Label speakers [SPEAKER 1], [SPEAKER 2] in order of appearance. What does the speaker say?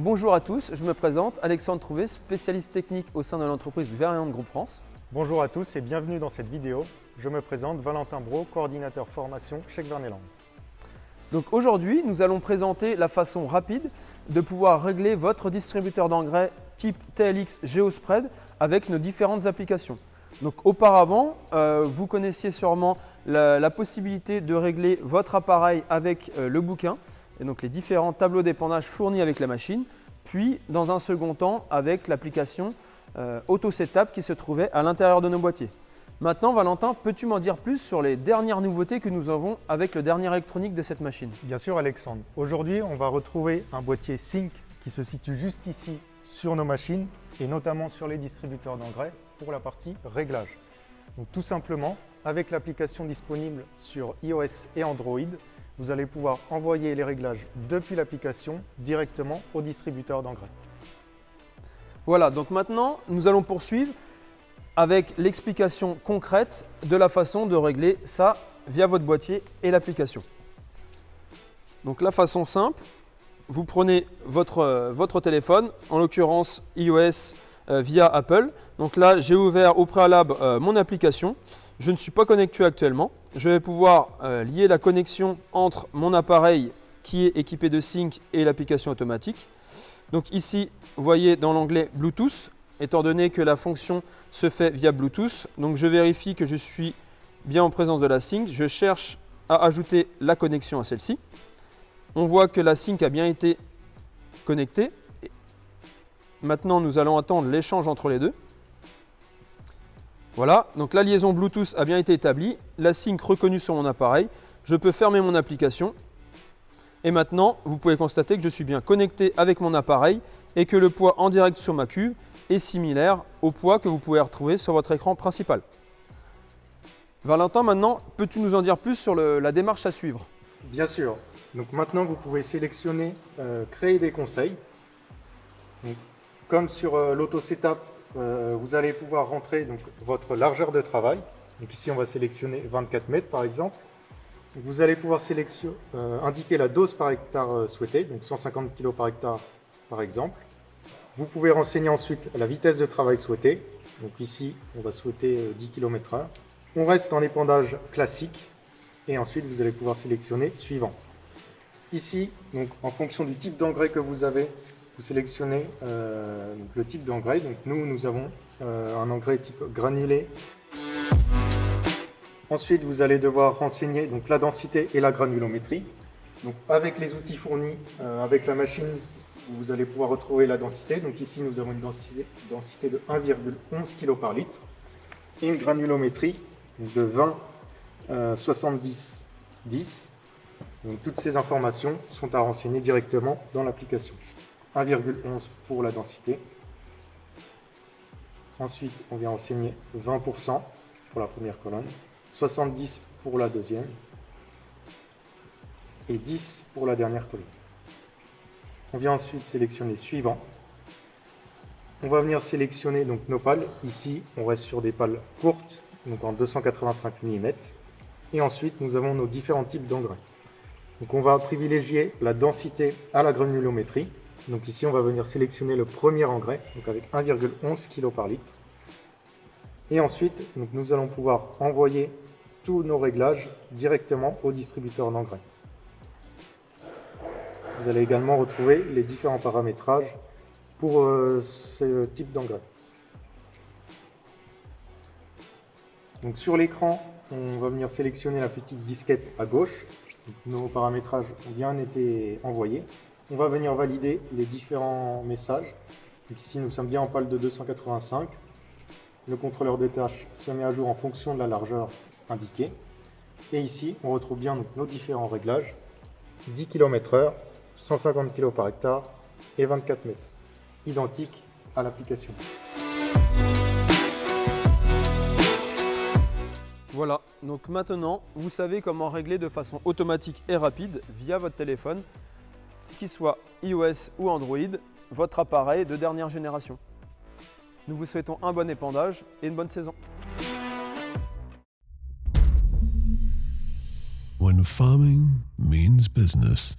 [SPEAKER 1] bonjour à tous, je me présente, Alexandre Trouvé, spécialiste technique au sein de l'entreprise Veriant Group France.
[SPEAKER 2] Bonjour à tous et bienvenue dans cette vidéo. Je me présente, Valentin Brault, coordinateur formation chez Gverneland.
[SPEAKER 1] Donc aujourd'hui, nous allons présenter la façon rapide de pouvoir régler votre distributeur d'engrais type TLX Geospread avec nos différentes applications. Donc auparavant, vous connaissiez sûrement la possibilité de régler votre appareil avec le bouquin et donc les différents tableaux d'épandage fournis avec la machine, puis dans un second temps avec l'application Auto Setup qui se trouvait à l'intérieur de nos boîtiers. Maintenant, Valentin, peux-tu m'en dire plus sur les dernières nouveautés que nous avons avec le dernier électronique de cette machine?
[SPEAKER 2] Bien sûr Alexandre. Aujourd'hui, on va retrouver un boîtier Sync qui se situe juste ici sur nos machines et notamment sur les distributeurs d'engrais pour la partie réglage. Donc tout simplement, avec l'application disponible sur iOS et Android, vous allez pouvoir envoyer les réglages depuis l'application directement au distributeur d'engrais.
[SPEAKER 1] Voilà, donc maintenant, nous allons poursuivre avec l'explication concrète de la façon de régler ça via votre boîtier et l'application. Donc la façon simple, vous prenez votre téléphone, en l'occurrence iOS via Apple. Donc là, j'ai ouvert au préalable mon application. Je ne suis pas connecté actuellement. Je vais pouvoir lier la connexion entre mon appareil qui est équipé de Sync et l'application automatique. Donc ici, vous voyez dans l'onglet Bluetooth, étant donné que la fonction se fait via Bluetooth. Donc je vérifie que je suis bien en présence de la Sync. Je cherche à ajouter la connexion à celle-ci. On voit que la Sync a bien été connectée. Maintenant, nous allons attendre l'échange entre les deux. Voilà, donc la liaison Bluetooth a bien été établie, la Sync reconnue sur mon appareil. Je peux fermer mon application. Et maintenant, vous pouvez constater que je suis bien connecté avec mon appareil et que le poids en direct sur ma cuve est similaire au poids que vous pouvez retrouver sur votre écran principal. Valentin, maintenant, peux-tu nous en dire plus sur la démarche à suivre?
[SPEAKER 2] Bien sûr. Donc maintenant, vous pouvez sélectionner créer des conseils. Donc, comme sur l'Auto Setup, vous allez pouvoir rentrer donc, votre largeur de travail. Donc ici, on va sélectionner 24 mètres par exemple. Donc, vous allez pouvoir indiquer la dose par hectare souhaitée, donc 150 kg par hectare par exemple. Vous pouvez renseigner ensuite la vitesse de travail souhaitée. Donc ici, on va souhaiter 10 km/h. On reste en épandage classique et ensuite vous allez pouvoir sélectionner suivant. Ici, donc, en fonction du type d'engrais que vous avez, vous sélectionnez le type d'engrais. Donc nous avons un engrais type granulé. Ensuite, vous allez devoir renseigner donc, la densité et la granulométrie. Donc, avec les outils fournis, avec la machine, vous allez pouvoir retrouver la densité. Donc ici, nous avons une densité de 1,11 kg par litre et une granulométrie de 20 70 10. Donc, toutes ces informations sont à renseigner directement dans l'application. 1,11 pour la densité. Ensuite, on vient renseigner 20% pour la première colonne, 70 pour la deuxième et 10 pour la dernière colonne. On vient ensuite sélectionner suivant. On va venir sélectionner donc nos pales. Ici, on reste sur des pales courtes, donc en 285 mm. Et ensuite, nous avons nos différents types d'engrais. Donc, on va privilégier la densité à la granulométrie. Donc ici, on va venir sélectionner le premier engrais, donc avec 1,11 kg par litre. Et ensuite, donc, nous allons pouvoir envoyer tous nos réglages directement au distributeur d'engrais. Vous allez également retrouver les différents paramétrages pour ce type d'engrais. Donc sur l'écran, on va venir sélectionner la petite disquette à gauche. Donc, nos paramétrages ont bien été envoyés. On va venir valider les différents messages. Donc ici, nous sommes bien en pale de 285. Le contrôleur de tâches se met à jour en fonction de la largeur indiquée. Et ici, on retrouve bien donc, nos différents réglages. 10 km/h, 150 kg par hectare et 24 mètres. Identiques à l'application.
[SPEAKER 1] Voilà, donc maintenant, vous savez comment régler de façon automatique et rapide via votre téléphone, qu'il soit iOS ou Android, votre appareil de dernière génération. Nous vous souhaitons un bon épandage et une bonne saison.
[SPEAKER 3] When farming means business.